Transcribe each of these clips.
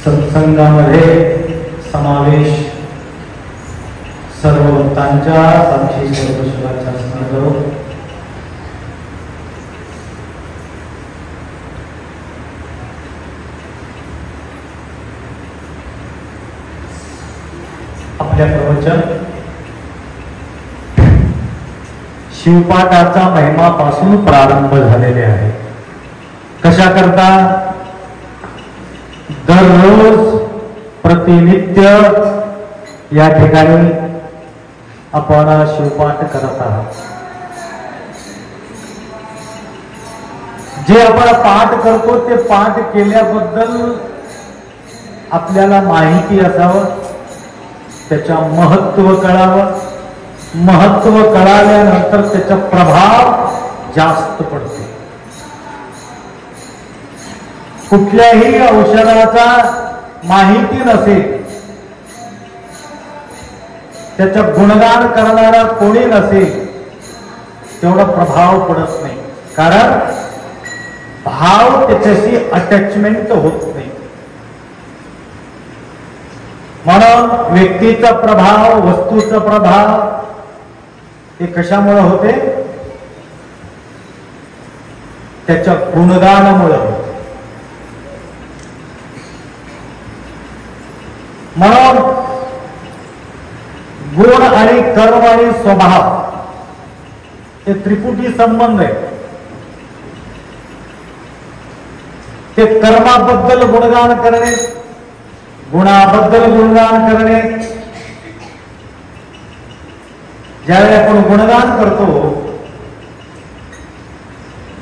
सत्संगामध्ये समावेश सर्व भक्तांच्या साक्षी सर्व शुभाच्या स्मरण करू. आपल्या प्रवचन शिवपाठाचा महिमापासून प्रारंभ झालेले आहे. कशा करता? दररोज प्रतिनित्य या ठिकाणी आपण शिवपाठ करत आहात. जे आपण पाठ करतो ते पाठ केल्याबद्दल आपल्याला माहिती असावं, त्याचा महत्त्व कळावं. महत्त्व कळाल्यानंतर त्याचा प्रभाव जास्त पडतो. कुठल्याही औषधाचा माहिती नसेल, त्याचा गुणगान करणारा कोणी नसेल, तेवढा प्रभाव पडत नाही. कारण भाव त्याच्याशी अटॅचमेंट होत नाही. म्हणून व्यक्तीचा प्रभाव, वस्तूचा प्रभाव हे कशामुळे होते? त्याच्या गुणगानामुळे होते. म्हणून गुण आणि कर्म आणि स्वभाव हे त्रिपुटी संबंध आहे. ते कर्माबद्दल गुणगान करणे, गुणाबद्दल गुणगान करणे. ज्यावेळी आपण गुणगान करतो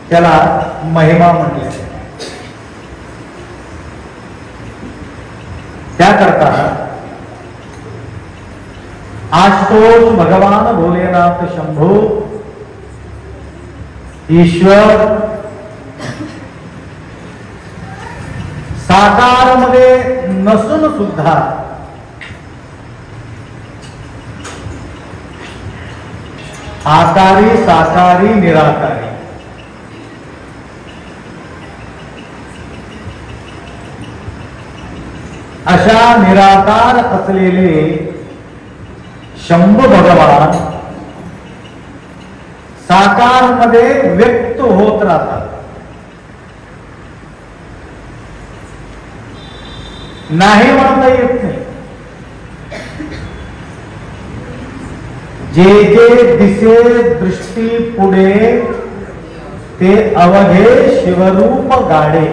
त्याला महिमा म्हणले. त्याकरता आशुतोष भगवान भोलेनाथ शंभो ईश्वर साकार मध्ये नसून सुद्धा आकारी, साकारी, निराकारी अशा निराकार असलेले शंभू भगवान साकार मध्ये व्यक्त होत राहतात. नाही म्हणता येत नाही. जे जे दिसे दृष्टी पुढे ते अवघे शिवरूप गाडे.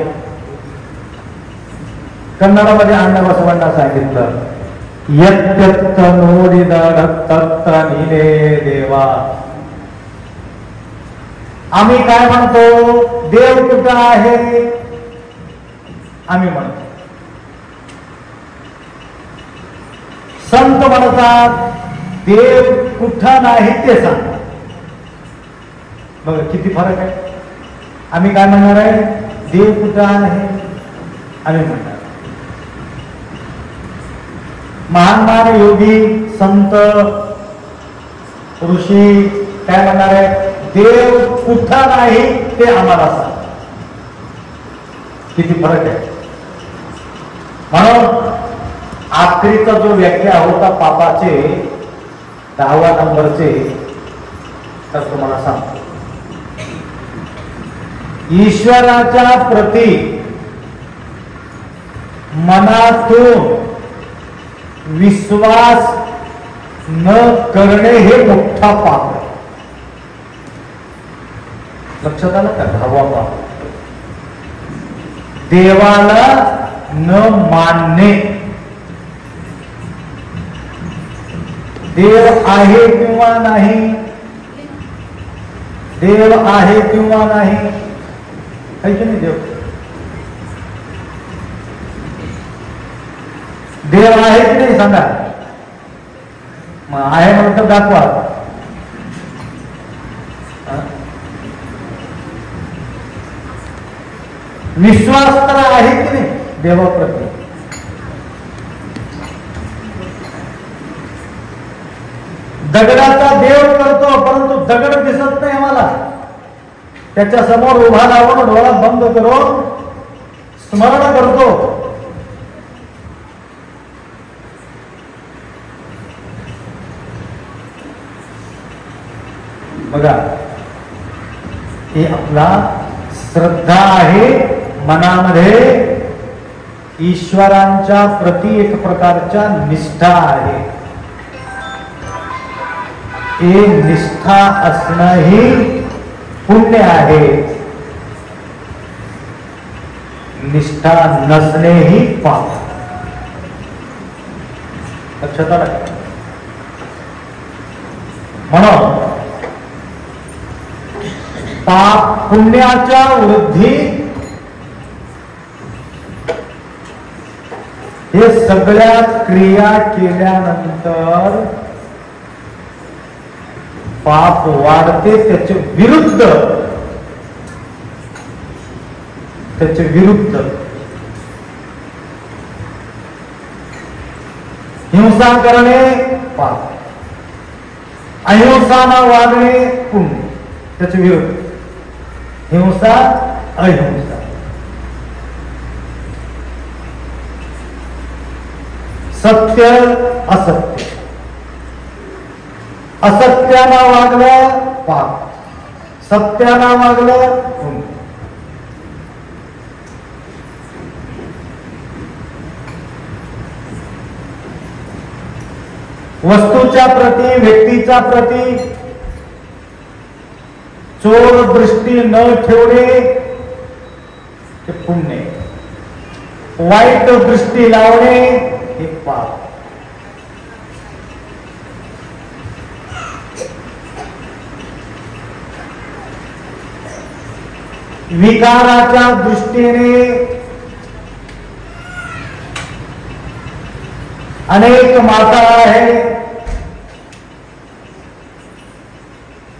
कन्नडमध्ये अण्णा बसवण्णा सांगितलं, यत्यत्त नोडिद तत्त नीने देवा. आम्ही काय म्हणतो? देव कुठं आहे आम्ही म्हणतो. संत म्हणतात देव कुठं नाही ते सांग. बघा किती फरक आहे. आम्ही काय म्हणणार आहे? देव कुठं आहे आम्ही म्हणणार. महान महान योगी संत ऋषी काय म्हणणार आहे? देव कुठं नाही ते आम्हाला सांग. किती फरक आहे. म्हणून आखरीचा जो व्याख्या होता पापाचे 10व्या नंबरचे, तर तुम्हाला सांगतो. ईश्वराच्या प्रती मनातून विश्वास न करणे हे मोठा पाप आहे. लक्षात आलं का? 10वा पाप देवाला न मानणे. देव आहे किंवा नाही, देव आहे किंवा नाही, आहे की नाही? देव आहे की नाही सांगा. मग आहे म्हणून तर दाखवा. विश्वास तर आहे की नाही देवाप्रती? दगडाचा देव करतो, परंतु दगड दिसत नाही आम्हाला. त्याच्या समोर उभा राहून डोळा बंद करून स्मरण करतो. बघा, हे आपला श्रद्धा आहे. मनामध्ये ईश्वरांच्या प्रती एक प्रकारच्या निष्ठा आहे. हे निष्ठा असणं ही पुण्य आहे. निष्ठा नसणे ही पाप. लक्षात आलं? म्हणून पाप पुण्याच्या वृद्धी हे सगळ्या क्रिया केल्यानंतर पाप वाढते. त्याचे विरुद्ध हिंसा करणे पाप, अहिंसा न वागणे पुण्य. त्याचे विरुद्ध हिंसा, अहिंसा. सत्य, असत्य. असत्यानं वागलं पाप, सत्यानं वागलं पुण्य. वस्तूच्या प्रती, व्यक्तीच्या प्रती चोर दृष्टी न ठेवणे हे पुण्य. वाईट दृष्टी लावणे हे पाप. विकाराच्या दृष्टीने अनेक माता आहे,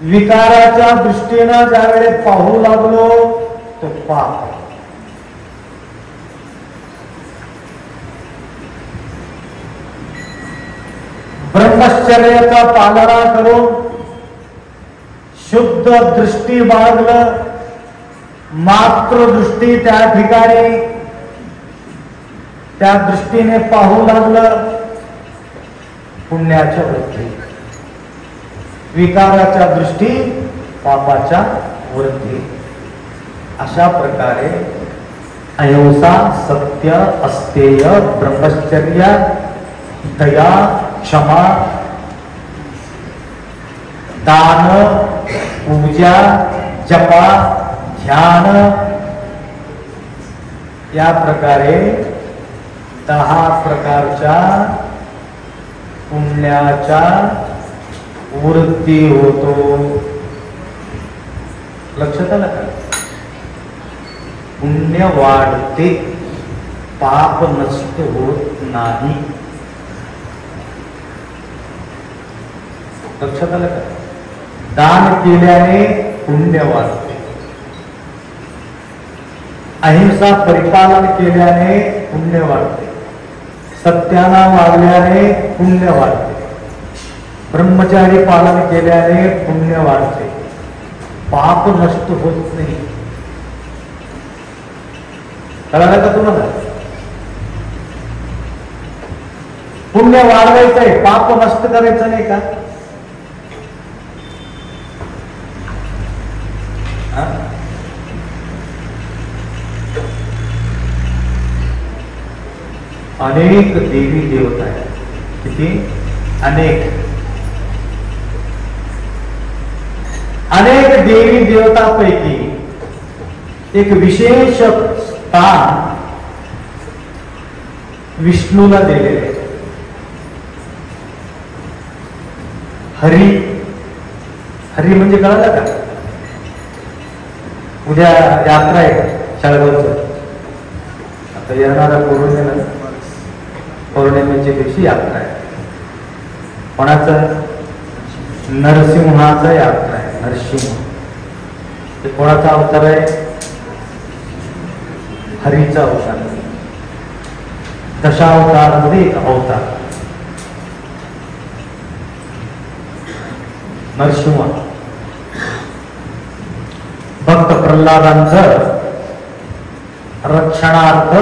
विकाराच्या दृष्टीनं ज्यावेळेस पाहू लागलो तो पाप. ब्रह्मचर्याचा पालना करून शुद्ध दृष्टी बाळगलं, मातृदृष्टी त्या ठिकाणी त्या दृष्टीने पाहू लागलं, पुण्याच्या वृत्ती. विकाराच्या दृष्टी पापाच्या वृत्ती. अशा प्रकारे अहिंसा, सत्य, अस्तेय, ब्रह्मचर्य, दया, क्षमा, दान, पूजा, जपा, ध्यान या प्रकारे 10 प्रकारच्या पुण्याच्या वृत्ती होतो. लक्षात आलं का? पुण्य वाढते, पाप नष्ट होत नाही. लक्षात आलं का? दान केल्याने पुण्य वाढते, अहिंसा परिपालन केल्याने पुण्य वाढते, सत्याना वागल्याने पुण्य वाढते, ब्रह्मचारी पालन केल्याने पुण्य वाढते, पाप नष्ट होत नाही. कळालं का तुम्हाला? पुण्य वाढवायचंय, पाप नष्ट करायचं नाही का? अनेक देवी देवता आहेत. किती? अनेक देवी देवतांपैकी एक विशेष स्थान विष्णूला दिलेले. हरी, हरी म्हणजे कळालं का? उद्या यात्रा आहे शाळगावचं. आता येणारा पौर्णिमेच्या दिवशी यात्रा आहे. कोणाचं? नरसिंहाचा यात्रा आहे. नरसिंह ते कोणाचा अवतार आहे? हरीचा अवतार. दशावतारामध्ये एक अवतार नरसिंह. भक्त प्रल्हादांचं रक्षणार्थ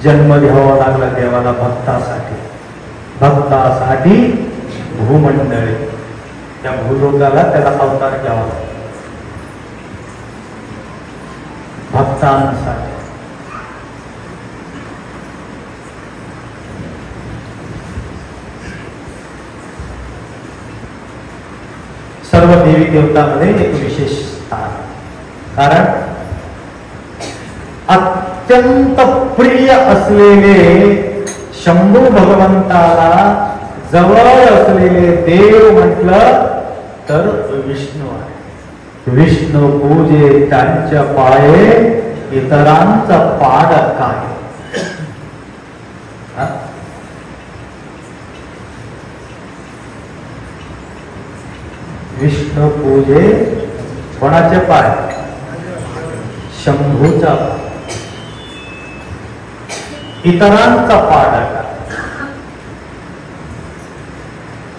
जन्म घ्यावा लागला देवाला. भक्तासाठी भूमंडळी, त्या भूलोकाला त्याला अवतार घ्यावा लागला भक्तांसाठी. सर्व देवी देवतांमध्ये एक विशेष स्थान. कारण अत्यंत प्रिय असलेले शंभू भगवंताला जवळ असलेले देव म्हटलं तर विष्णू आहे. विष्णू पूजे त्यांच्या पाये, इतरांचा पाड काय. विष्णू पूजे कोणाचे पाय? शंभूचा. इतरांचा पाड काय.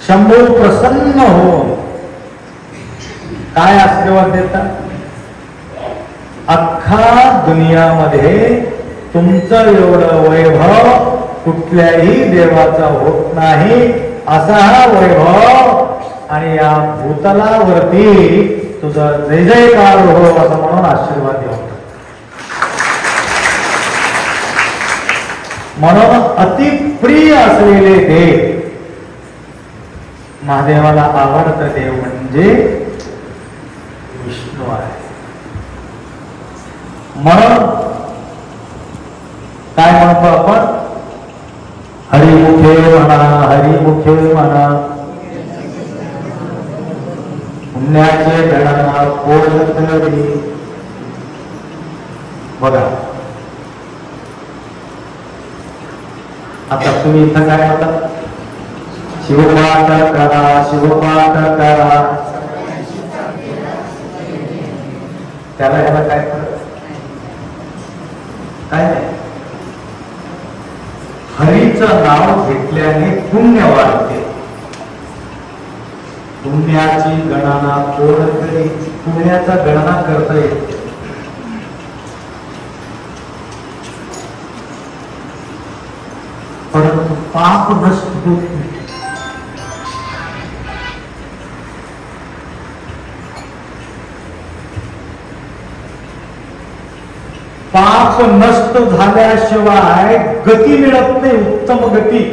शंभू प्रसन्न हो काय आशीर्वाद देतात? अख्खा दुनियामध्ये तुमचं एवढं वैभव कुठल्याही देवाचा होत नाही, असा हा वैभव, आणि या भूतलावरती तुझा जय जयकार हो असं म्हणून आशीर्वाद देऊ. म्हणून अतिप्रिय असलेले देव, महादेवाला आवडतं देव म्हणजे विष्णू आहे. म्हणून काय म्हणतो आपण? हरिमुखे म्हणा, हरिमुखे म्हणा, पुण्याचे गणना कोणतरी. बघा आता तुम्ही इथं काय म्हणता? शिवपाठ करा, शिवपाठ करा. त्याला ह्याला काय काय नाही. हरीचं नाव घेतल्याने पुण्य वाढते. पुण्याची गणना कोण करी? पुण्याचा गणना करता येते. परंतु पाप नष्ट होत नाही. पाप नष्ट झाल्याशिवाय गती मिळत नाही, उत्तम गती.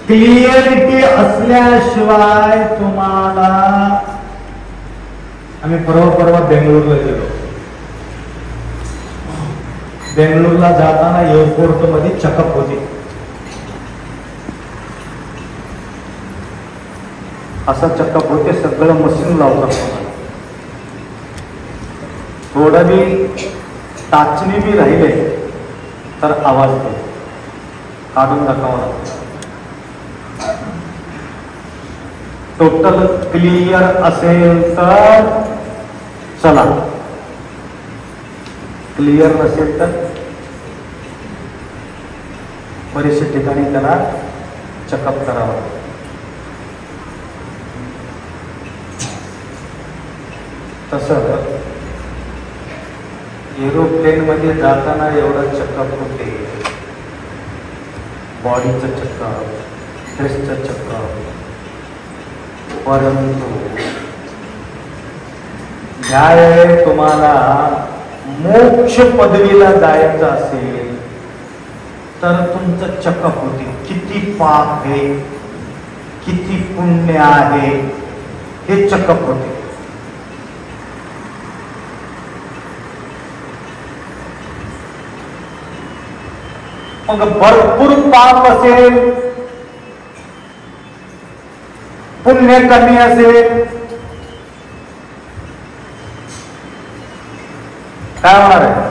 क्लिअरिटी असल्याशिवाय तुम्हाला. आम्ही परवा बेंगळूरला गेलो. बेंगळूरला जाताना एअरपोर्ट मध्ये चेकअप होती. असं चेकअप होते, सगळं मशीन लावतात. थोडं बी टाचणी बी राहिले तर आवाज काढून दाखवा. टोटल क्लिअर असेल तर चला, क्लिअर नसेल तर बरेचशा ठिकाणी त्याला चेकअप करावं. तसं एरोप्लेन मध्ये जाताना एवढं चेकअप होते. बॉडीचं चेकअप, ड्रेसचं चेकअप. परंतु ज्यावेळेस तुम्हाला मोक्ष पदवीला जायचं असेल तर तुमचं चेकअप होते. किती पाप आहे, किती पुण्य आहे, हे चेकअप होते. मग भरपूर पाप असेल, पुण्य कमी असेल, काय होणार आहे?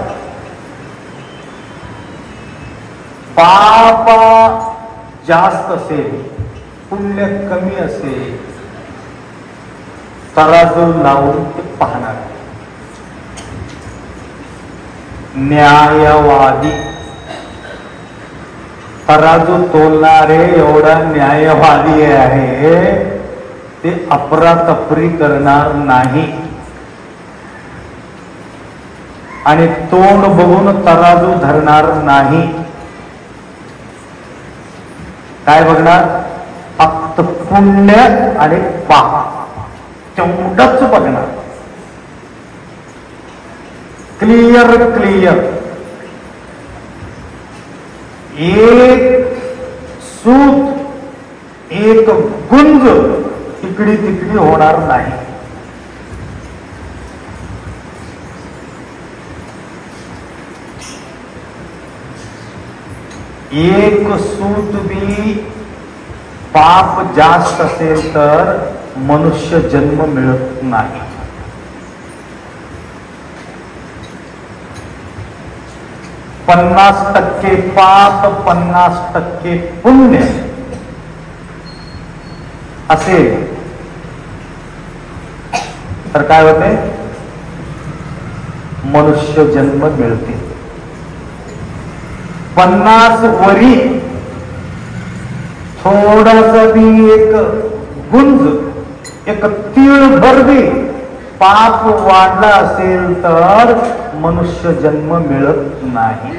पाप जास्त असेल, पुण्य कमी असेल, तराजू लावून ते पाहणार. न्यायवादी तराजू तोलणारे एवढा न्यायवादी आहे, ते अफरातफरी करणार नाही. आणि तोंड बघून तराजू धरणार नाही. काय बघणार? फक्त पुण्य आणि पाप तेवढंच बघणार. Clear clear. एक सूत, एक गुंज इकडी तिकडी होणार नाही. एक सूत बी पाप जास्त असेल तर मनुष्य जन्म मिळत नाही. 50% पाप 50% पुण्य असेल तर काय होते? मनुष्य जन्म मिळते. 50 वरी थोडासा बी एक गुंज, एक तीळ भर बी पाप वाढला असेल तर मनुष्य जन्म मिळत नाही.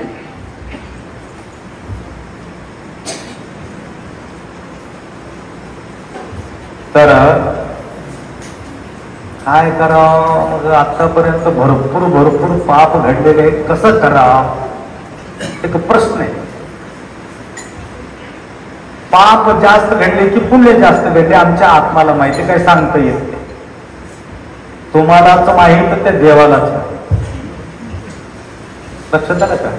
तर काय करावं? मग आतापर्यंत भरपूर पाप घडलेले आहेत, कसं करावं? एक प्रश्न आहे. पाप जास्त घडले की पुण्य जास्त घडले आमच्या आत्माला माहिती, काय सांगता येत नाही. तुम्हालाच माहित, त्या देवालाच. लक्षात आलं का?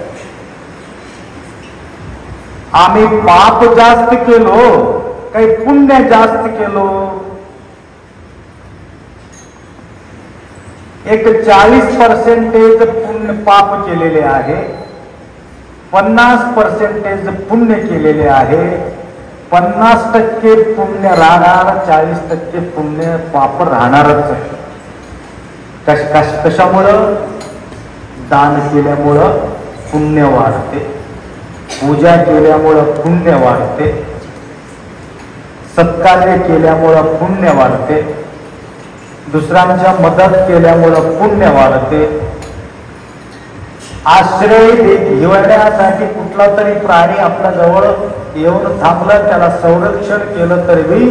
आम्ही पाप जास्त केलो काही पुण्य जास्त केलो? एक 40% पुण्य पाप केलेले आहे, 50% पुण्य केलेले आहे. 50% पुण्य राहणार, 40% पुण्य पाप राहणारच आहे. कशामुळं? दान केल्यामुळं पुण्य वाढते, पूजा केल्यामुळं पुण्य वाढते, सत्कार्य केल्यामुळं पुण्य वाढते, दुसऱ्यांच्या मदत केल्यामुळं पुण्य वाढते. आश्रय घेण्यासाठी कुठला तरी प्राणी आपल्या जवळ येऊन थांबलं, त्याला संरक्षण केलं तरी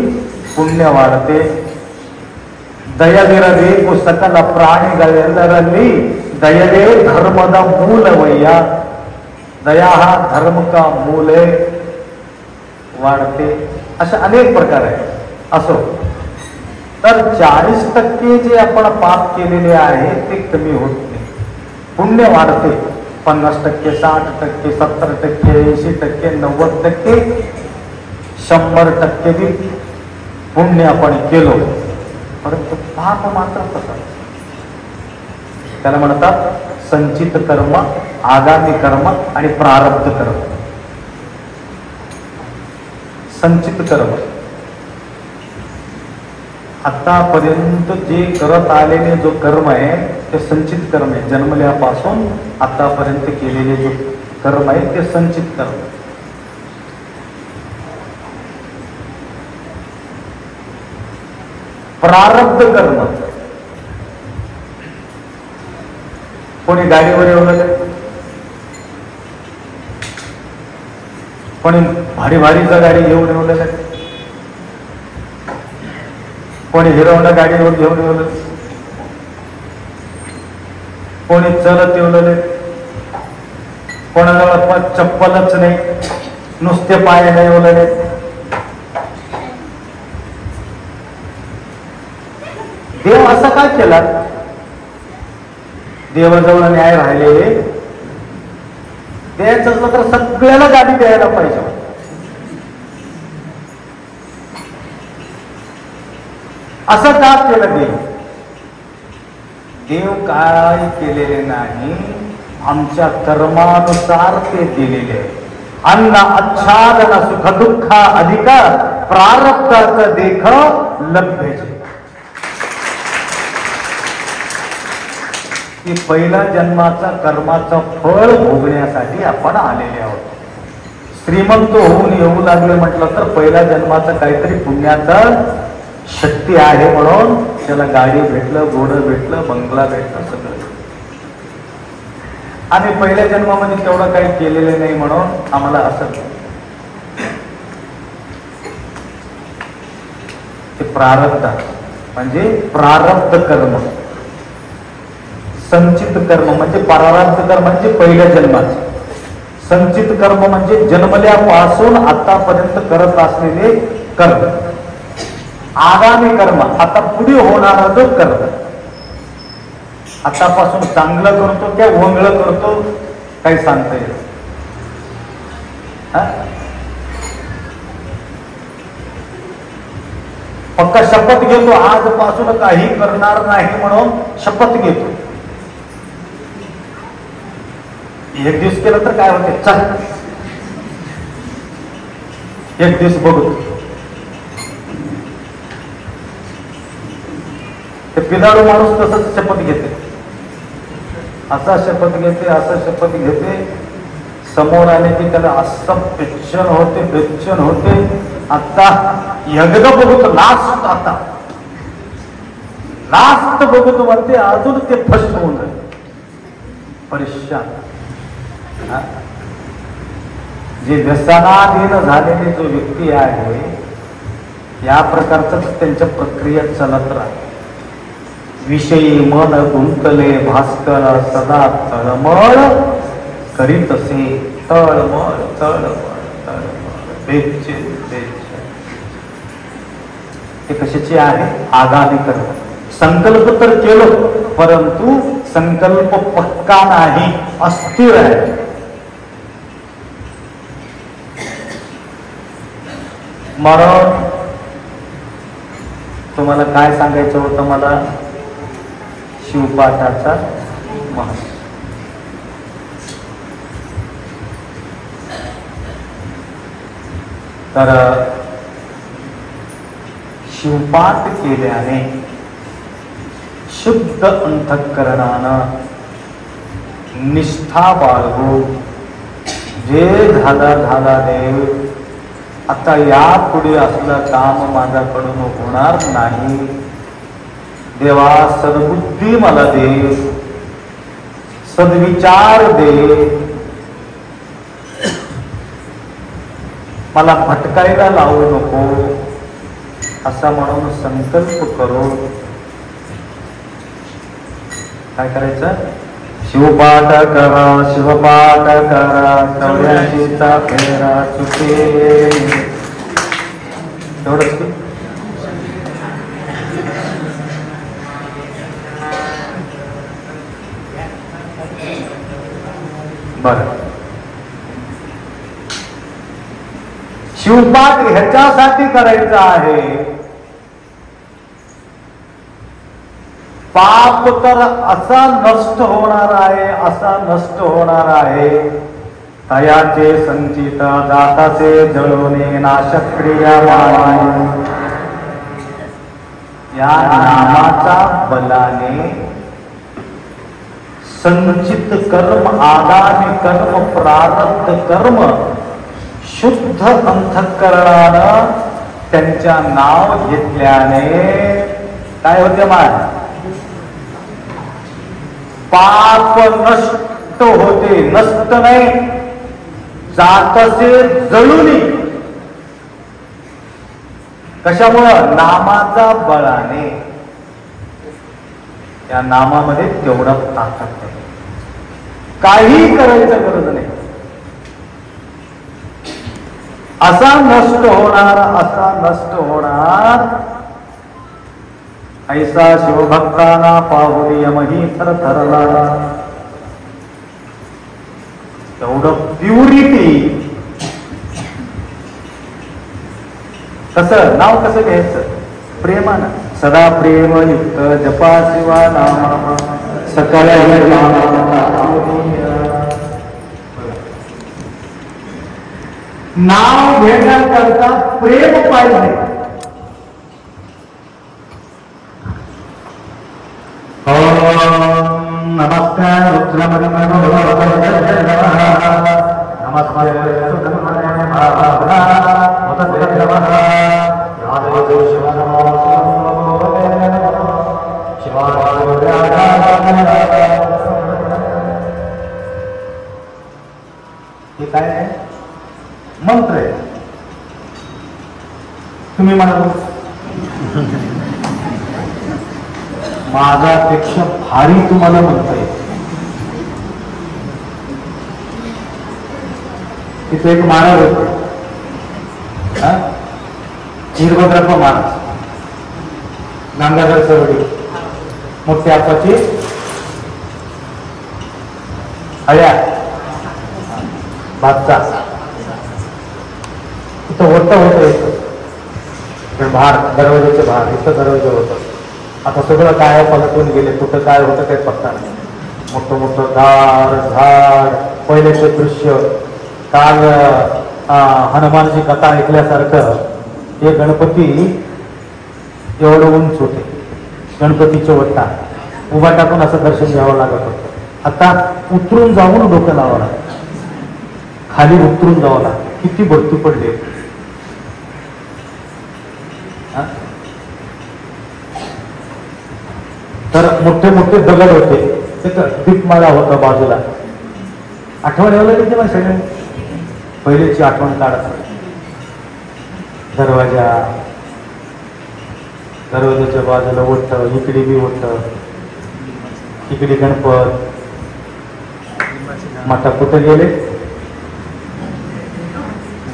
पुण्य वाढते. दयविरवी पुस्तकाला प्राणी गळली दयवे धर्मदा मूल वैया. दया हा धर्म का मूल आहे, वाढते. अशा अनेक प्रकार आहेत. असो, तर 40% जे आपण पाप केलेले आहे ते कमी होत नाही, पुण्य वाढते. 50%, 60%, 70%, 80%, 90%, 100% बी पुण्य आपण केलो, परंतु पाप मात्र तसं. त्याला म्हणतात संचित कर्म, आगामी कर्म आणि प्रारब्ध कर्म. संचित कर्म आतापर्यंत जे करत आलेले जो कर्म आहे ते संचित कर्म आहे. जन्मल्यापासून आतापर्यंत केलेले जे कर्म आहे ते संचित कर्म. प्रारब्ध कर्म, कोणी गाडीवर येऊन, कोणी भारी भारीचा गाडी घेऊन येऊन, कोणी हिरोंडा गाडीवर घेऊन येऊन, कोणी चलत येऊन, कोणाजवळ चप्पलच नाही, नुसते पाय नाही येऊन. देव असं काय केला? देवाजवळ न्याय राहिलेले द्यायचं असलं तर सगळ्याला गाडी द्यायला पाहिजे. असं का केलं देव? देव काय केलेले नाही, आमच्या कर्मानुसार ते दिलेले आहे. अन्न आच्छादन सुख दुःख अधिकार प्रारब्धाचं देख लभ्य. की पहिल्या जन्माचा कर्माचा फळ भोगण्यासाठी आपण आलेले आहोत. श्रीमंत होऊन येऊ लागले म्हटलं तर पहिल्या जन्माचा काहीतरी पुण्याचा शक्ती आहे म्हणून त्याला गाडी भेटलं, घोडं भेटलं, बंगला भेटलं, सगळं. आम्ही पहिल्या जन्मामध्ये तेवढं काही केलेलं नाही म्हणून आम्हाला असं. ते प्रारब्ध म्हणजे प्रारब्ध कर्म. संचित कर्म म्हणजे प्रारब्ध कर्म म्हणजे पहिल्या जन्माचे. संचित कर्म म्हणजे जन्मल्यापासून आतापर्यंत करत असलेले कर्म. आगामी कर्म आता पुढे होणारा जो कर्म. आतापासून चांगलं करतो त्या वंगळ करतो, काही सांगता येत. शपथ घेतो, आजपासून काही करणार नाही म्हणून शपथ घेतो. एक दिवस केलं तर काय होते, चल एक दिवस बघू. ते पिलाडू माणूस तसंच शपथ घेते, असा शपथ घेते, असा शपथ घेते. समोर आले की त्याला असं बेचैन होते, बेचैन होते. आता एकदा बघतो लास्ट, आता लास्ट बघतो म्हणते, अजून ते फस्ट होऊन जाईल, परेशान. जे व्यसनाधीन झालेले जो व्यक्ती आहे, या प्रकारच त्यांच्या प्रक्रिया चलत राहते. विषयी मन गुंतले भास्कर सदा तळमळ करीत असे, तळमळ तळमळ तळमळ, बेचैन बेचैन. ते कशाचे आहे, आगामी कर्म. संकल्प तर केलो, परंतु संकल्प पक्का नाही, अस्थिर आहे. म्हणून तुम्हाला काय सांगायचं होतं, मला शिवपाठाचा महत्व. तर शिवपाठ केल्याने शुद्ध अंतःकरणानं निष्ठा बाळगून जे झाला देव, आता यापुढे असलं काम माझ्याकडून होणार नाही. देवा सद्बुद्धी मला दे, सद्विचार दे, मला भटकायला लावू नको, असा म्हणून संकल्प करो. काय करायचं, शिवपाठ करा, शिवपाठ करा, चौऱ्याशीचा फेरा चुके. एवढंच की बरं. शिवपाठ ह्याच्यासाठी करायचा आहे, पाप तर असा नष्ट होणार आहे, असा नष्ट होणार आहे. तयाचे संचित जाताचे जळवणे नाशक्रिया माने. या नामाचा बलाने संचित कर्म, आगामी कर्म, प्रारब्ध कर्म शुद्ध अंतःकरणानं त्यांच्या नाव घेतल्याने काय होते, मान पाप नष्ट होते. नष्ट नाही, जातसे जळुनी. कशामुळं, नामाचा बळाने. या नामामध्ये तेवढा ताकद आहे, काही करायचं गरज नाही. असा नष्ट होणार, असा नष्ट होणार. ऐसा शिवभक्तांना पाहुनी यमही थरथरला. एवढं प्युरिटी. कसं नाव कसं घ्यायचं, प्रेमानं, सदा प्रेम युक्त जपा शिवा नामा सकळ नाव घेण्याकरता प्रेम पाहिजे. नमस्कार हे काय आहे, मंत्र आहे. तुम्ही म्हणाल माझ्यापेक्षा भारी तुम्हाला म्हणता येईल. तिथे एक महाराज होते, वीरभद्रप्पा महाराज, गंगाधर सरवडी, मोठ्या आपाची हळ्या भातचा तिथं होतं येतं भार. दरवाजाचे भाग इथं दरवाजा होतं. आता सगळं काय पलटून गेले, कुठं काय होतं काही पत्ता नाही. मोठं मोठं दार झाड, पहिलेचं दृश्य. काल हनुमानची कथा ऐकल्यासारखं हे गणपती एवढं उंच होते, गणपतीचे वट्टा उभा टाकून असं दर्शन घ्यावं लागत होतं. आता उतरून जाऊन डोकं लावावं लागतं, खाली उतरून जावं लागतं. किती भरती पडले. तर मोठे मोठे दगड होते, दीपमाळा होता बाजूला. आठवण यावं लागेल तेव्हा सगळं पहिलेची आठवण काढत. दरवाजाच्या बाजूला ओठ, इकडे बी ओठ, इकडे गणपत. मठ कुठं गेले,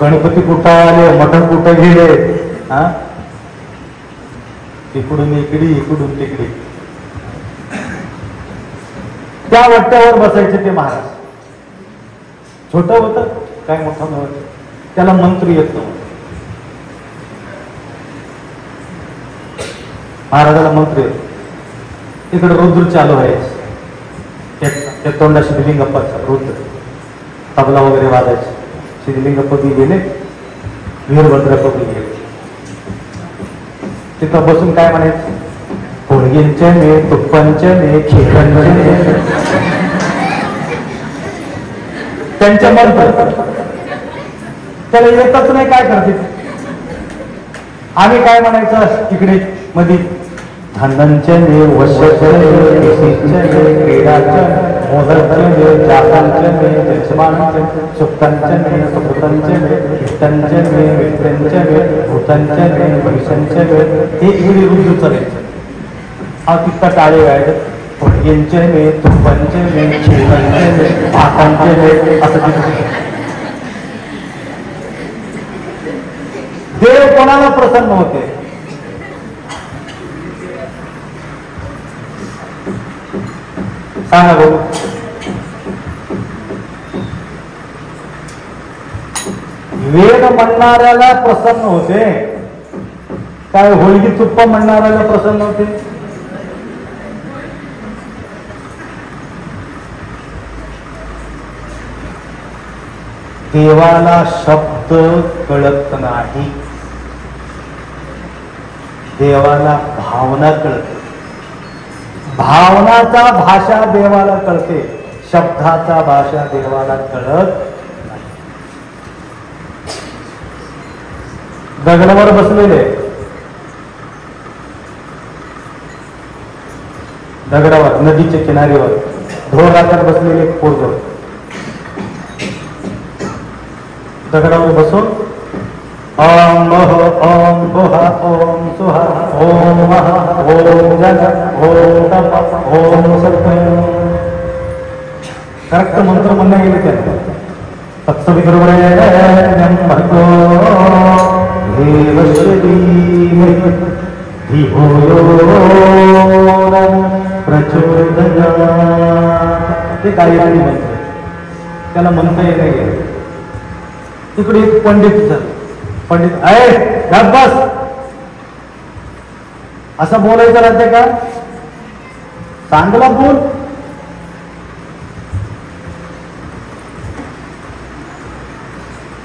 गणपती कुठं आले, मठ कुठं गेले. इकडून इकडे, इकडून तिकडे. त्या वट्ट्यावर बसायचे ते महाराज. छोटं होतं काय, मोठं नव्हतं. त्याला मंत्र येत नव्हतं. महाराजाला मंत्र येत. तिकडे रुद्र चालू व्हायचे, त्या तोंडा सिद्धलिंगप्पाचा रुद्र तबला वगैरे वाजायचे. सिद्धलिंगप्पा गेले, वीरभद्रप्पा गेले. तिथं बसून काय म्हणायचं, होळगींचे मे, तुप्पांचे मे, खेळांचे मे. त्यांच्या मंत्र त्याला येतच नाही, काय करते. आम्ही काय म्हणायचं इकडे मध्ये, धनंचे मे, वश्यचे मे, केसीचे मे, क्रीडाचे, मोदकचे मे, जातांचे मे, यजमानचे, सुप्तांचे मे, सुकृतांचे मे, वित्तांचे मे, वित्तांचे मे, भूतांचे मे, भविष्यांचे मे. हे इकडे रुद्र चालायचं. हा तिथं टाळे गायचं, फटकेंचे मे, तुप्पांचे मे, खेळांचे मे, भातांचे मे, असं तिथं. देव कोणाला प्रसन्न होते. सांगा बघू. वेद म्हणणाऱ्याला प्रसन्न होते काय, होळगी तुप्पा म्हणणाऱ्याला प्रसन्न होते. देवाला शब्द कळत नाही, देवाला भावना कळते. भावनाचा भाषा देवाला कळते, शब्दाचा भाषा देवाला कळत नाही. दगडावर बसलेले, दगडावर नदीच्या किनारीवर ढोर राखात बसलेले पोरग दगडावर बसून ओम बह ओम बुहा ओम सुहा ओम महा ओम जग ओम तप ओम सत्य करेक्ट मंत्र म्हणणं गेले त्यांना. तत्सवितुर्वरेण्यं भर्गो देवस्य धीमहि धियो न प्रचोदयात्. ते गायत्री मंत्र, त्याला म्हणता येत नाही. तिकडे एक पंडित पंडित आहे, बस असं बोलायचं राहते का, चांगला बोल.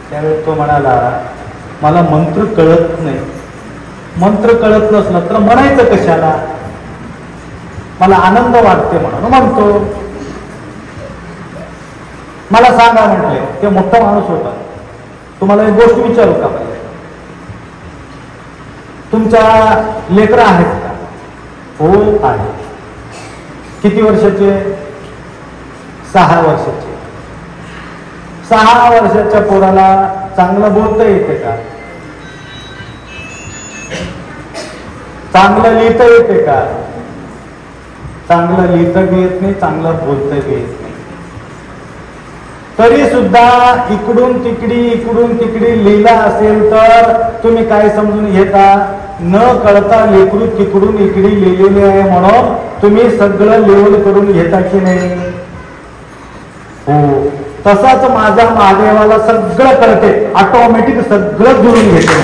त्यावेळी तो म्हणाला, मला मंत्र कळत नाही. मंत्र कळत नसलं तर म्हणायचं कशाला, मला आनंद वाटते म्हणून म्हणतो. मला सांगा म्हटले. ते मोठा माणूस होता. तुम्हाला एक गोष्ट विचारू का, तुमच्या लेकरं आहेत का. हो आहे. किती वर्षाचे. 6 वर्षाचे. 6 वर्षाच्या पोराला चांगलं बोलता येते का, चांगलं लिहिता येते का. चांगलं लिहिता बी येत नाही, चांगलं बोलता बी येत नाही. तरी सुद्धा इकडून तिकडी लिहिला असेल तर तुम्ही काय समजून घेता, न कळता लेकरू तिकडून इकडे लिहिलेले आहे म्हणून तुम्ही सगळं लेवल करून घेता की नाही. हो, तसाच माझ्या महादेवाला सगळं कळते, ऑटोमॅटिक सगळं जुळून घेते.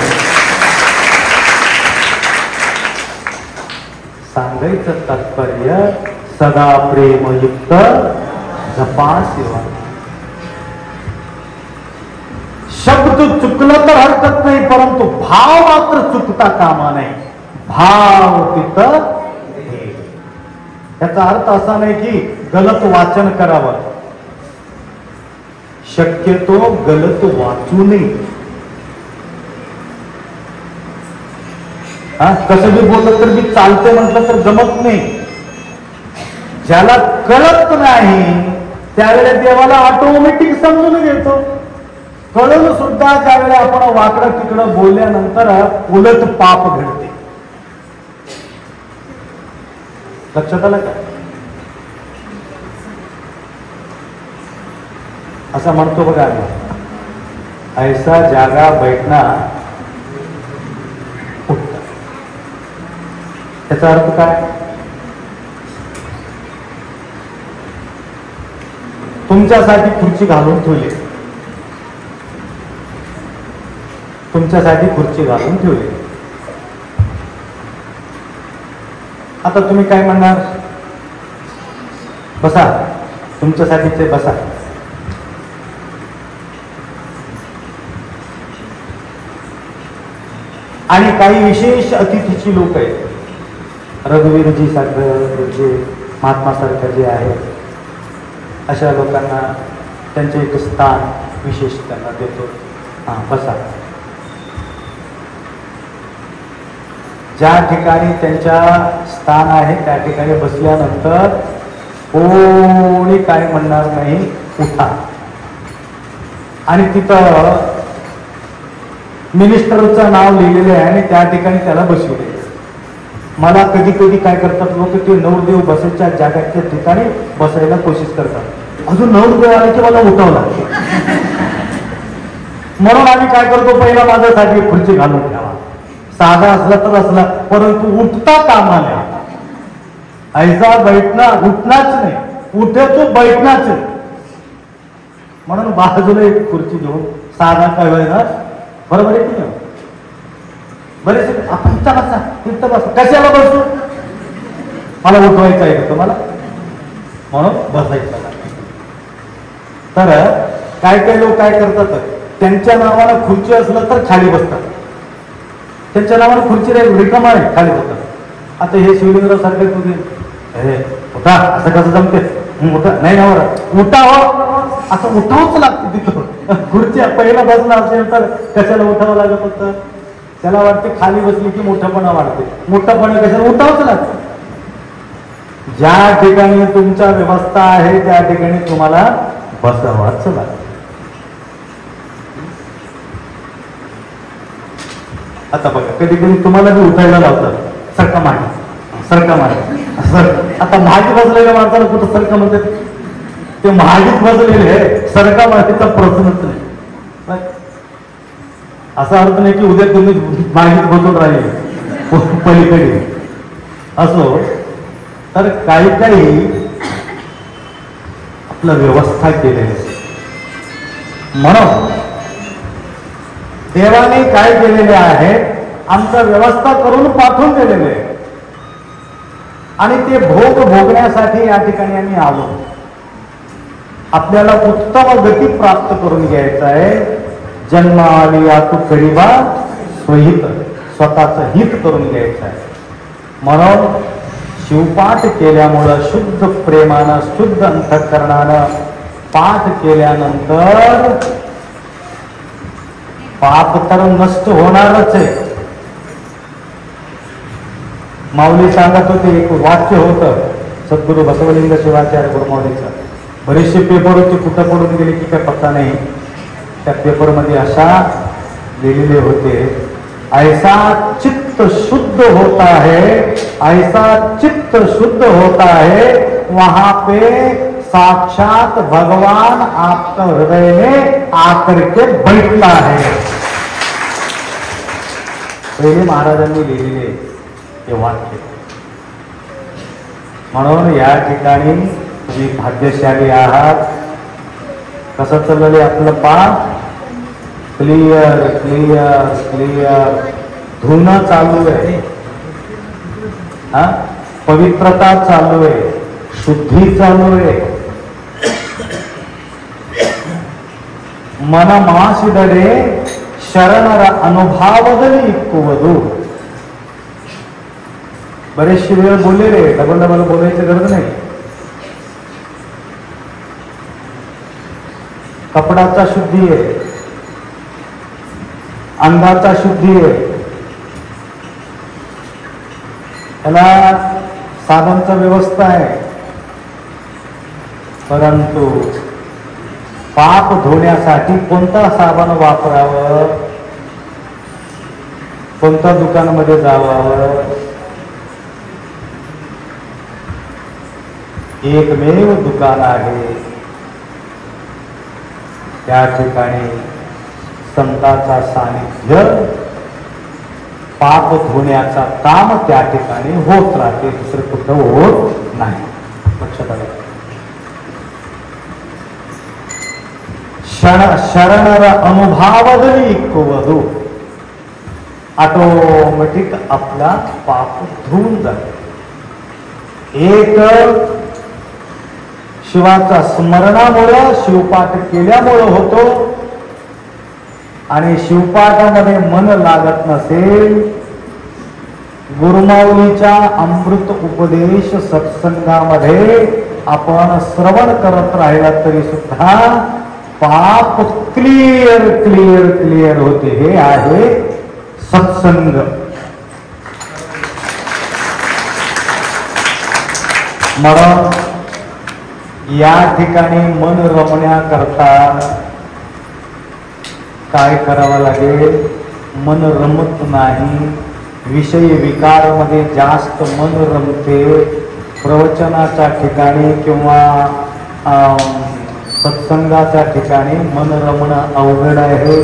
सांगायचं तात्पर्य सदा प्रेमयुक्त जपा सेवा. शब्द चुकलं तर हरकत नाही, परंतु भाव मात्र चुकता कामा नाही. भाव तिथं हे. याचा अर्थ असा नाही की गलत वाचन करावं, शक्यतो गलत वाचू नये. कसं बी बोलत तर मी चालते म्हटलं तर जमत नाही. ज्याला कळत नाही त्यावेळेला देवाला ऑटोमॅटिक समजून घेतो. कळून सुद्धा ज्यावेळेला आपण वाकडं तिकडं बोलल्यानंतर उलट पाप घडते. लक्षात आलं का? असं म्हणतो बघा आम्ही, ऐसा जागा बैठना उठता. त्याचा अर्थ काय? तुमच्यासाठी खुर्ची घालून ठेवली, तुमच्यासाठी खुर्ची घालून ठेवली. आता तुम्ही काय म्हणणार? बसा, तुमच्यासाठी ते बसा. आणि काही विशेष अतिथीची लोक आहेत, रघुवीरजी सारखं जे महात्मा सारखं जे आहे, अशा लोकांना त्यांचे एक स्थान विशेष त्यांना देतो. बसा. ज्या ठिकाणी त्यांच्या स्थान आहे त्या ठिकाणी बसल्यानंतर कोणी काय म्हणणार नाही, उठा. आणि तिथं मिनिस्टरचं नाव लिहिलेलं आहे आणि त्या ठिकाणी त्याला बसवले. मला कधी कधी काय करतात लोक, ते नवरदेव बसायच्या जागाच्या ठिकाणी बसायला कोशिश करतात. अजून नवरदेव आले की मला उठावं लागतं. म्हणून आम्ही काय करतो, पहिला माझ्यासाठी खुर्ची घालून ठेवा. साधा असला तर असला, परंतु उठता कामा नये. ऐसा बैठना उठणाच नाही, उठे तो बैठणाच. म्हणून बाजूला एक खुर्ची घेऊन साधा काय व्हायला, बरोबर आहे की नाही? बरेच आपण इथं बसा, इथं बसा. कशाला बसू? मला उठवायचं आहे का तुम्हाला? म्हणून बसायचं. तर काय काय लोक काय करतात, त्यांच्या नावानं खुर्ची असलं तर खाली बसतात. त्यांच्या नावानं खुर्ची रिकामा आहे, खाली बसतात. आता हे शिवलिंगराव सारखे तुम्ही उठा, असं कसं जमते? उठा नाही ना, उठा हो, असं उठावंच लागतं तिथं. खुर्ची पहिला बसला असेल तर कशाला उठावं लागत होतं? त्याला वाटते खाली बसली की मोठेपणा वाढते. मोठेपणा कशाला? उठावंच लागतं. ज्या ठिकाणी तुमच्या व्यवस्था आहे त्या ठिकाणी तुम्हाला बसावंच लागतं. आता बघा, कधी कधी तुम्हाला बी उठायला लावतात, सरका मागे, सरका मागे. आता मागे बसलेल्या माणसाला कुठं सरका म्हणतात? ते महागीत बसलेले सरका मागेचा प्रश्नच नाही. असा अर्थ नाही की उद्या तुम्ही मागीत बसून राहिले पलीकडे असो. तर काही काही आपलं व्यवस्था केलेली. म्हणून देवाने काय केलेले आहे, आमचं व्यवस्था करून पाठवून दिलेले आहे. आणि ते भोग भोगण्यासाठी या ठिकाणी आम्ही आलो. आपल्याला उत्तम गती प्राप्त करून घ्यायचं आहे. जन्म आली आतू करीबा स्वहित, स्वतःचं हित करून घ्यायचं आहे. म्हणून शिवपाठ केल्यामुळं शुद्ध प्रेमानं, शुद्ध अंतःकरणानं पाठ केल्यानंतर पाप तर नष्ट होणारच आहे. माऊली सांगत होते, एक वाक्य होतं सद्गुरू बसवलिंग शिवाचार्य गुरुमाऊलीचं. बरेचसे पेपर होते, कुठं पडून गेले की काय पत्ता नाही. त्या पेपरमध्ये अशा लिहिलेले होते, ऐसा चित्त शुद्ध होता है, ऐसा चित्त शुद्ध होता है, वहां पे साक्षात भगवान आपका हृदय में आकर के बैठता है. पहिले महाराजांनी लिहिलेले हे वाक्य. म्हणून या ठिकाणी तुम्ही भाग्यशाली आहात. कसं चाललंय आपलं पाठ? क्लिअर क्लिअर क्लिअर धुणं चालू आहे. पवित्रता चालू आहे, शुद्धी चालू आहे. मन मासिदडे शरणರ अनुभवದಲ್ಲಿ इक्कुವುದು. बरेचशी वेळ बोलले रे, डबल डबल बोलायची गरज नाही. कपडाचा शुद्धी आहे, अंगाचा शुद्धी आहे, त्याला साधनचा व्यवस्था आहे. परंतु पाप धुण्यासाठी कोणता साबण वापरावं, कोणत्या दुकानामध्ये जावावं, एकमेव दुकान आहे. त्या ठिकाणी संतांचा सानिध्य, पाप धुण्याचा काम त्या ठिकाणी होत राहते, दुसरे कुठं होत नाही. लक्षात आलं. शरणर अनुभवದಲ್ಲಿ इक्कुವುದು. ऑटोमॅटिक आपला पाप धुवून जातो. एक शिवाचा स्मरणामुळं, शिवपाठ केल्यामुळं होतो. आणि शिवपाठामध्ये मन लागत नसेल, गुरुमाऊलीच्या अमृत उपदेश सत्संगामध्ये आपण श्रवण करत राहिला तरी सुद्धा पाप क्लिअर क्लिअर क्लिअर होते. हे आहे सत्संग. म्हणून या ठिकाणी मन रमण्याकरता काय करावं लागेल? मन रमत नाही, विषय विकार मध्ये जास्त मन रमते. प्रवचनाच्या ठिकाणी किंवा सत्संगाच्या ठिकाणी मन रमणं अवघड आहे.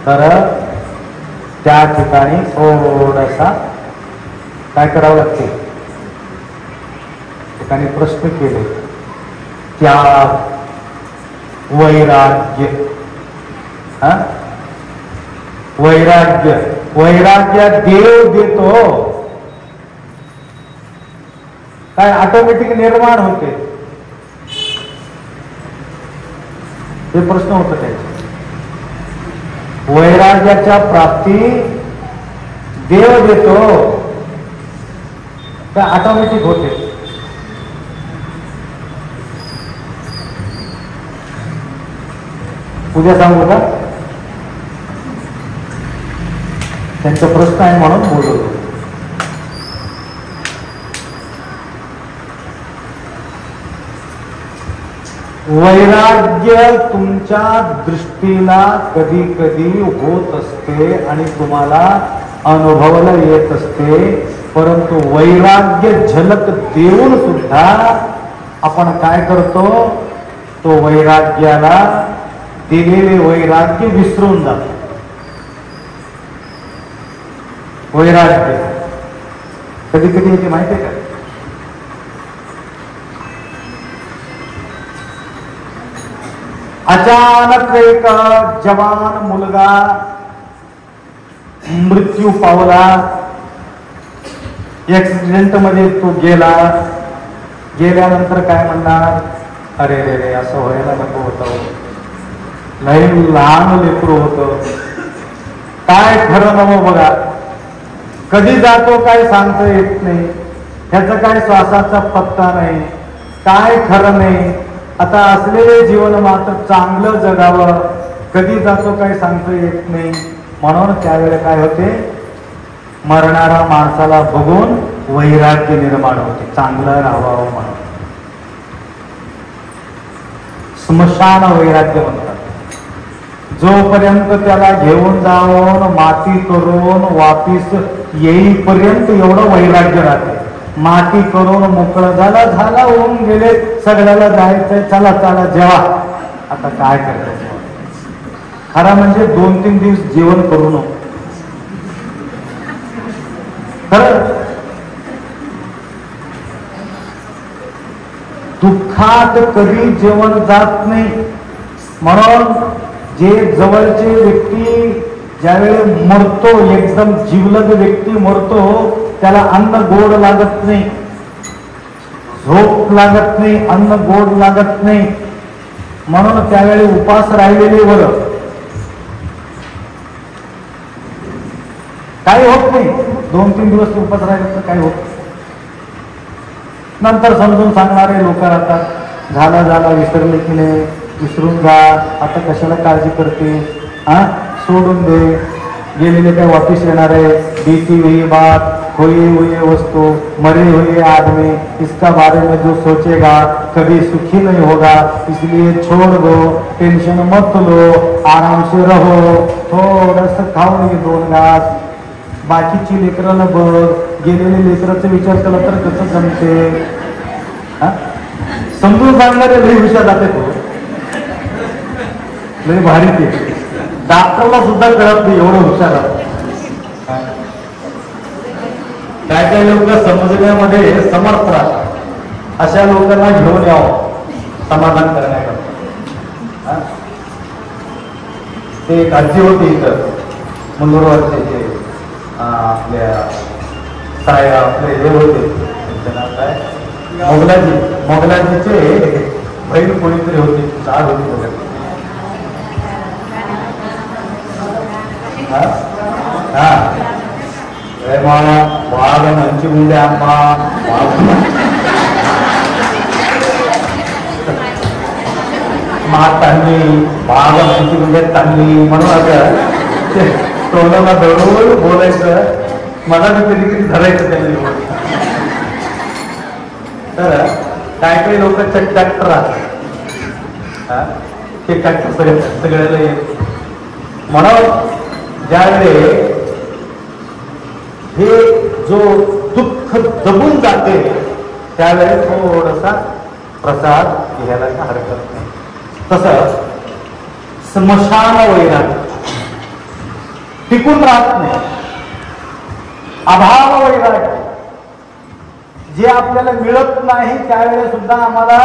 तर त्या ठिकाणी थोडासा काय करावं लागते? ठिकाणी प्रश्न केले. त्याग, वैराग्य. वैराग्य वैराग्य देव देतो, काय ऑटोमॅटिक निर्माण होते? हे प्रश्न होत त्याचे. वैराग्याच्या प्राप्ती देव देतो, काय ऑटोमॅटिक होते? उद्या सांगू का? त्यांचा प्रश्न आहे म्हणून बोलवतो. वैराग्य तुमच्या दृष्टीला कधी कधी होत असते आणि तुम्हाला अनुभवाला येत असते. परंतु वैराग्य झलक देऊन सुद्धा आपण काय करतो? तो वैराग्याला दिलेले वैराग्य विसरून जातो. वैराग्य कधी कधी येते माहिती आहे का? अचानक एक जवान मुलगा मृत्यू पावला, ऍक्सिडेंट मध्ये तो गेला. गेल्यानंतर काय म्हणणार? अरे रे रे, असं व्हायला नको होतं, लई लहान लेकरू होतं, काय खरं नवं बघा, कधी जातो काय सांगता येत नाही, ह्याचा काय श्वासाचा पत्ता नाही, काय खरं नाही. आता असलेले जीवन मात्र चांगलं जगावं, कधी जातो काय सांगता येत नाही. म्हणून त्यावेळेला काय होते? मरणारा माणसाला बघून वैराग्य निर्माण होते, चांगलं राहावं म्हणून. स्मशान वैराग्य म्हणतात. जोपर्यंत त्याला घेऊन जाऊन माती करून वापिस येईपर्यंत एवढं वैराग्य राहते. माती करून मोकळं झाला होऊन गेले, सगळ्याला जायचंय, चला चला जेवा. आता काय करायचं? खरा म्हणजे 2-3 दिवस जेवण करू नको. खरं दुःखात कधी जेवण जात नाही. म्हणून जे जवळचे व्यक्ती ज्यावेळी मरतो, एकदम जिवलग व्यक्ती मरतो, त्याला अन्न गोड लागत नाही, झोप लागत नाही, अन्न गोड लागत नाही, म्हणून त्यावेळी उपास राहिलेले बरं. काही होत नाही, 2-3 दिवस उपास राहिले तर काही होत नाही. नंतर समजून सांगणारे लोक राहतात, झाला विसरले की नाही, विसरून जा, आता कशाला काळजी करते, हा सोडून दे, गेलेले काय वापिस येणार आहे, बीती हुई बात, खोई हुई वस्तु, मरे हुए आदमी, इसका बारे में जो सोचेगा कभी सुखी नहीं होगा, इसलिए छोड़ दो, टेंशन मत लो, आराम से रहो, थोडस खाऊन घे 2 घास. बाकीची लेकराला बघ, गेलेले लेकराचा विचार केला तर कसं जमते. समजून सांगणारे लई हुशार जाते, तो लई भारी ते, डॉक्टरला सुद्धा कळत नाही एवढं हुशार. काय लोक समजण्यामध्ये समर्थ राहतात, अशा लोकांना घेऊन यावं समाधान करण्याकरता. ते एक आजी होती इथं मंगळवारचे, आपल्या साय आपले हे होते, त्यांचं नाव काय, मोगलाजीचे बहीण कोणीतरी होती, 4 होती वगैरे. वाघ मंची मुंडे आंबा, तांदळी, वाघ मंची मुंडे तांदळी म्हणून आता तोंडाला दररोज बोलायचं, मला कधी धरायचं त्यांनी. तर काही लोक ट्रॅक्टर राहतात, ते ट्रॅक्टर सगळ्याला येत. म्हणून ज्यावेळे हे जो दुःख दबून जाते त्यावेळेस थोडासा प्रसाद घ्यायला हरकत नाही. तसं स्मशान वैराग्य टिकून राहत नाही. अभाव वैराग्य जे आपल्याला मिळत नाही त्यावेळेस सुद्धा आम्हाला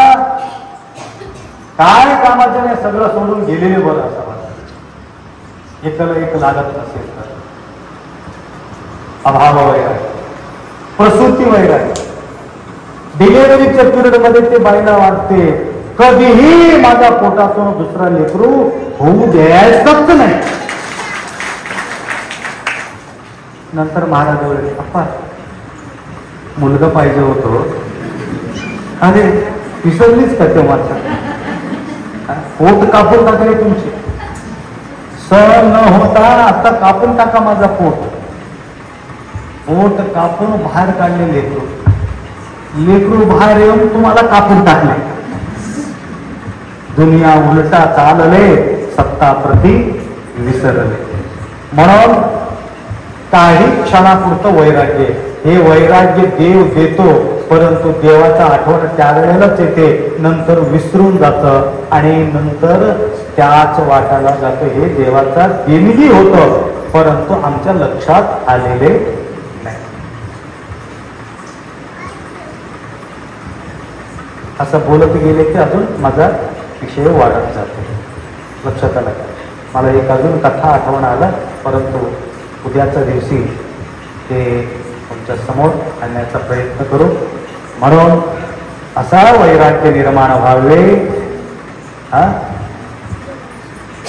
काय कामाचं नाही, सगळं सोडून गेलेले बरं असं वाटतं. एकाला एक लागत नसेल तर अभाव वैराग्य. प्रसूती वैराग्य, डिलिव्हरीच्या पिरियड मध्ये ते बाईला वाटते कधीही माझ्या पोटातून दुसरा लेकरू होऊ द्यायचंच नाही. नंतर महाराज बोलले, अप्पा मुलगा पाहिजे होतो, अरे विसरलीच का ते माझं, पोट कापून टाकले तुमची, सहन न होता आता कापून टाका माझा पोट. पोट कापून बाहेर काढले लेकरू, लेकरू बाहेर येऊन तुम्हाला कापून टाकले. दुनिया उलटा चालले, सत्ता प्रती विसरले. म्हणून काही क्षणापुरतं वैराग्य, हे वैराग्य देव देतो, परंतु देवाचा आठवण त्यावेळेलाच येते, नंतर विसरून जातं आणि नंतर त्याच वाटाला जातं. हे देवाचा देणगी होतं, परंतु आमच्या लक्षात आलेले नाही. असं बोलत गेले की अजून माझा विषय वाढत जातो. लक्षात आलं का? मला एक अजून कथा आठवण आलं, परंतु उद्याच्या दिवशी ते तुमच्या समोर आणण्याचा प्रयत्न करू. म्हणून असा वैराग्य निर्माण व्हावे,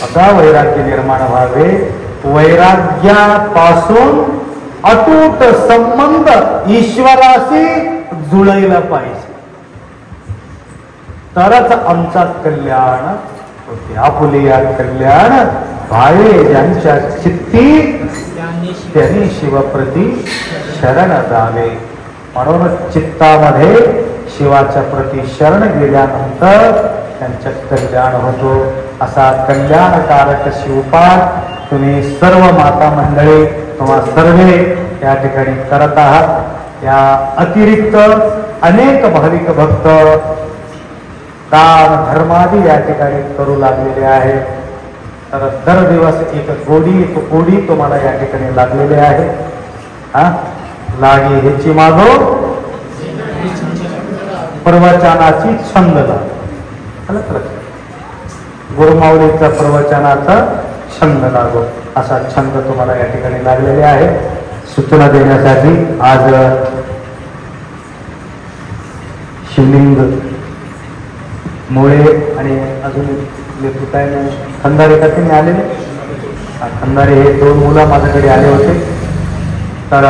असा वैराग्य निर्माण व्हावे, वैराग्यापासून अतूट संबंध ईश्वराशी जुळायला पाहिजे, तरच आमचा कल्याण होते. आपुलिया कल्याण भावे ज्यांच्या चित्ती, त्यांनी शिवप्रती शरण जावे. म्हणून चित्तामध्ये शिवाच्या प्रती शरण गेल्यानंतर त्यांच्या कल्याण होतो. असा कल्याणकारक शिवपाठ तुम्ही सर्व माता मंडळी, तुम्हा सर्वे या ठिकाणी करत आहात. या अतिरिक्त अनेक भाविक भक्त दान धर्मादी या ठिकाणी करू लागलेले आहे. तर दर दिवस एक गोडी तुम्हाला या ठिकाणी लागलेले आहे. लागी ह्याची मागो प्रवचनाची छंद लागतो. गुरुमाऊलीचा प्रवचनाचा छंद लागो, असा छंद तुम्हाला या ठिकाणी लागलेले आहे. सूचना देण्यासाठी आज शिवलिंग मुळे आणि अजून खंदारे का तुम्ही आलेले, खंदारे हे 2 मुलं माझ्याकडे आले होते. तर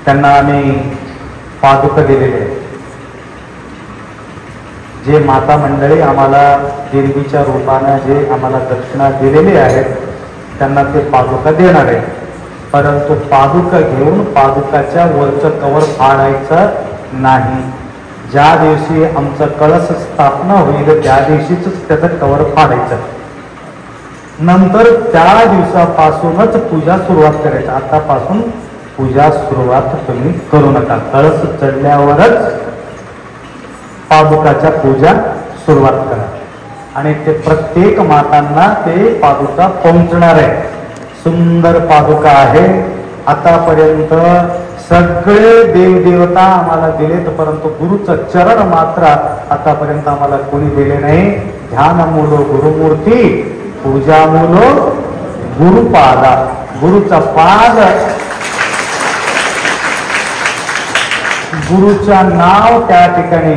त्यांना आम्ही पादुका दिलेले आहे. जे माता मंडळी आम्हाला देवीच्या रूपाने जे आम्हाला दक्षिणा दिलेली आहेत त्यांना ते पादुका देणार आहे. परंतु पादुका घेऊन पादुकाच्या वरचं कवर फाडायचं नाही. ज्या दिवशी आमचं कळस स्थापना होईल त्या दिवशीच त्याचं कवर फाडायचं. नंतर त्या दिवसापासूनच पूजा सुरुवात करायची. आतापासून पूजा सुरुवात तुम्ही करू नका. कळस चढल्यावरच पादुकाच्या पूजा सुरुवात करा. आणि ते प्रत्येक मातांना ते पादुका पोहोचणार आहे. सुंदर पादुका आहे. आतापर्यंत सगळे देवदेवता आम्हाला दिलेत, परंतु गुरुचं चरण मात्र आतापर्यंत आम्हाला कोणी दिले नाही. ध्यान मूलो गुरुमूर्ती, पूजा मूलो गुरुपादा. गुरुचा पाद, गुरुच्या नाव त्या ठिकाणी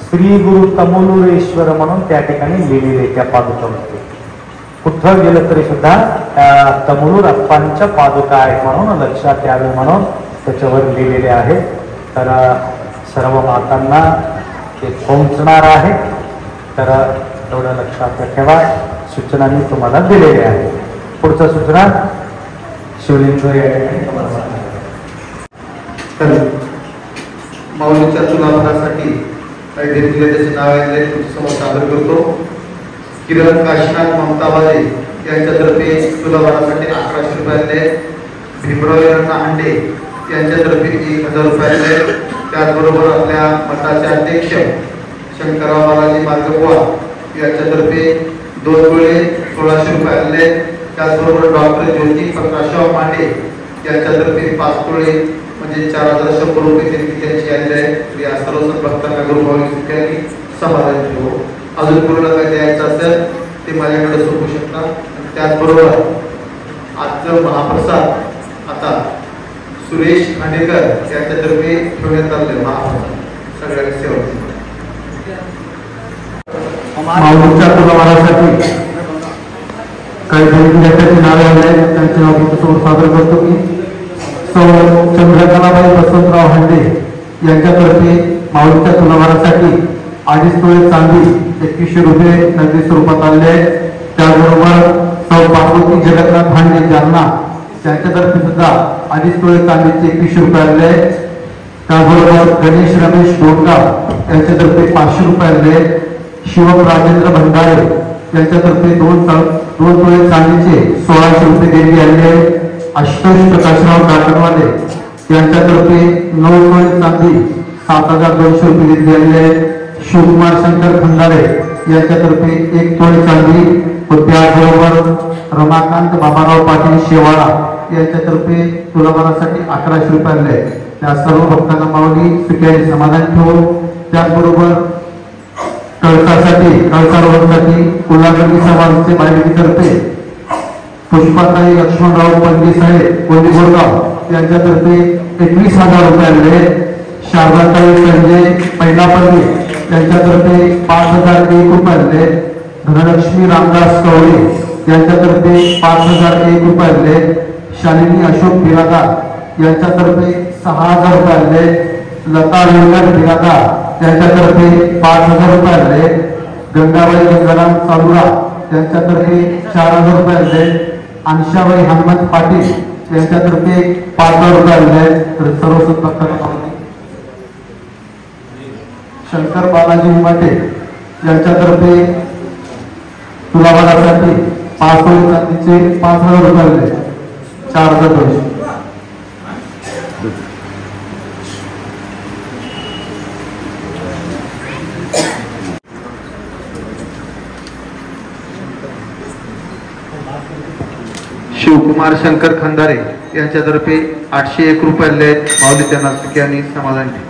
श्री गुरु तमोलुरेश्वर म्हणून त्या ठिकाणी लिहिलेले त्या पादुकामध्ये. कुठं गेलं तरी सुद्धा तमोलूर अप्पांच्या पादुका आहे म्हणून लक्षात यावे म्हणून त्याच्यावर लिहिलेले आहे. तर सर्व मातांना ते पोहोचणार आहे. तर एवढं लक्षात ठेवा. सूचना मी तुम्हाला दिलेली आहे. पुढच्या सूचना शिवलिंग तर माऊलीच्या तुलाभरासाठी काही दिले त्याचे नाव आहे समोर सादर करतो. किरण काशीनाथ ममताबाई यांच्यातर्फे तुलाभरासाठी 1100 रुपये आले. भीमराव हांडे यांच्यातर्फे 1000 रुपये आले. त्याचबरोबर आपल्या मठाचे अध्यक्ष शंकरराव बालाजी मार्गबुवा यांच्यातर्फे 2 तोळे 1600 रुपये आले. त्याचबरोबर डॉक्टर ज्योती प्रकाशराव मांडे यांच्यातर्फे 5 तोळे म्हणजे 4100 रुपये त्यांची आलेले आहे. या सर्व भक्तांना गुरुभावी समाधान ठेवू. अजून पूर्ण काही द्यायचं असेल ते माझ्याकडे सोपू शकता. त्याचबरोबर आजचं महाप्रसाद आता सुरेश खांडेकर यांच्यातर्फे ठेवण्यात आले. महाप्रसाद सगळ्यांनी सेवा माऊलीच्या तुलाभारासाठी काही विद्यार्थ्यांची नावे आले आहेत. त्यांचे नाव तुमच्यासमोर सादर करतो की सौ चंद्रकलाबाई वसंतराव हांडे यांच्यातर्फे माऊलीच्या तुलाभारासाठी 2.5 तोळे चांदी 2100 रुपये नगदी स्वरूपात आले आहेत. त्याचबरोबर सौ पार्वती जगन्नाथ हांडे जालना त्यांच्यातर्फे सुद्धा 2.5 तोळे चांदीचे 2100 रुपये आले आहेत. त्याचबरोबर गणेश रमेश डोंडगाव यांच्यातर्फे 500 रुपये आले. शिवम राजेंद्र भंडारे यांच्यातर्फे 2 तोळे चांदीचे 1600 रुपये देणगी आले आहे. आशुतोष प्रकाशराव काकणवाले यांच्यातर्फे 9 तोळे चांदी 7200 रुपये देणगी आले आहे. शिवकुमार शंकर खंदारे यांच्यातर्फे 1 तोळे चांदी व त्याचबरोबर रमाकांत बाबाराव पाटील शेवाळा यांच्यातर्फे तुलाभारासाठी 1100 रुपये आले. त्या सर्व भक्तांना माऊली सुखी समाधान ठेवू. त्याचबरोबर कळसारोहणसाठी कोल्हापूर समाजाचे बायडीतर्फे पुष्पाताई लक्ष्मणराव पंडित साहेब कोल्हापूरगाव यांच्यातर्फे 21,000 रुपये आले. शारदाताई संजय पैलापल्ली यांच्यातर्फे 5,001 रुपये आले. धनलक्ष्मी रामदास कवळे यांच्यातर्फे 5,001 रुपये आले. शालिनी अशोक बिरादार यांच्यातर्फे 6,000 रुपये आले. लता वेंकट बिरादार यांच्यातर्फे 5,000 रुपये आले. गंगाबाई गंगाराम चालुरा यांच्यातर्फे 4,000 रुपये आले. अंशाबाई हनुमंत पाटील यांच्यातर्फे 5,000 रुपये आले. तर सर्व सत्भक्तांना शंकर बालाजी माटे यांच्यातर्फे तुलाभारासाठी 5 तोळे चांदीचे 5,000 रुपये आले. 4,200. शिवकुमार शंकर खंदारे यांच्यातर्फे 801 रुपये आले आहेत. माऊली त्यांना सुखी आणि समाधान ठेवू.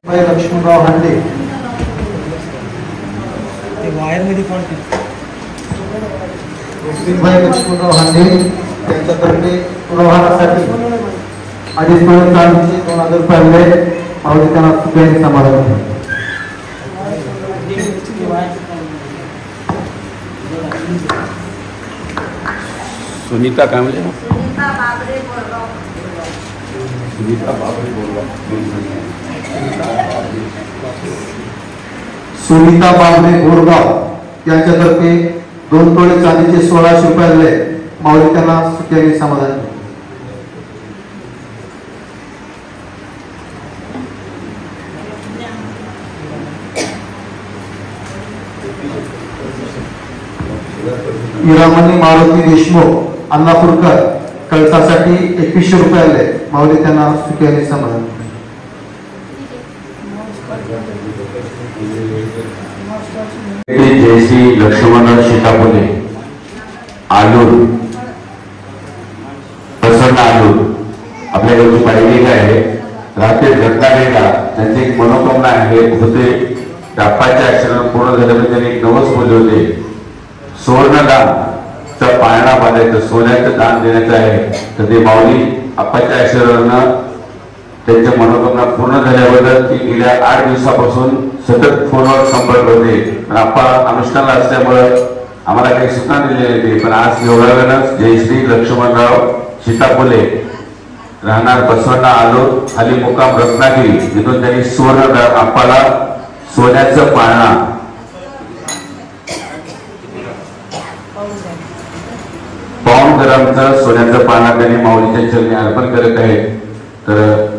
लक्ष्मणराव हांडे भाई लक्ष्मणराव हांडे यांच्यातर्फे व्यवहारासाठी अडीच तोळे चांदीचे 2000 रुपये आणले. माऊली त्यांना सुखी समाधान. सुनीता काय म्हणजे सुनीता बाबरे बोरगाव यांच्यातर्फे 2 तोळे चांदीचे 1600 रुपये आणले. माऊली त्यांना सुखी समाधान. इरामणी मारुती देशमुख अन्नापूरकर कळसासाठी 2100 रुपये आले. माऊली त्यांना सुखी आणि समाधान. जयश्री लक्ष्मणराव सीतापुले आलूर प्रसन्न आलूर आपल्या गावची पाहिलेली आहे. रात्री घटनालेला त्यांची एक मनोकामना आहे होते बाप्पाच्या अक्षरानं पूर्ण झाल्यामुळे त्यांनी एक नवस बोलले होते. सुवर्णदानचा पाळणा बांधायचं, सोन्याचं दान देण्याचं आहे. तर ते माऊली आप्पाच्या आशीर्वादानं त्यांच्या मनोकामना पूर्ण झाल्याबद्दल ती गेल्या 8 दिवसापासून सतत फोनवर संपर्क होते. पण आप्पा अनुष्ठानला असल्यामुळं आम्हाला काही सूचना दिलेली होती. पण आज योगायोगानं जयश्री लक्ष्मणराव सीतापुले राहणार बसवण्णा आलो खाली मुक्काम रत्नागिरी तिथून त्यांनी सुवर्णदान आप्पाला सोन्याचं पाळणा 5 ग्रामचं सोन्याचं पाळणा त्यांनी माऊलीच्या चरणी अर्पण करत आहे. तर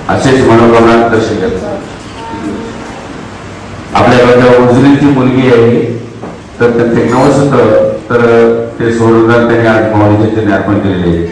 असेच मनोकामना दर्शन करतात. आपल्या गावच्या उजरीची मुलगी आहे तर त्यांचे नवस होतं तर ते सोडून त्यांनी आज माऊलीच्या चरणी अर्पण केलेले.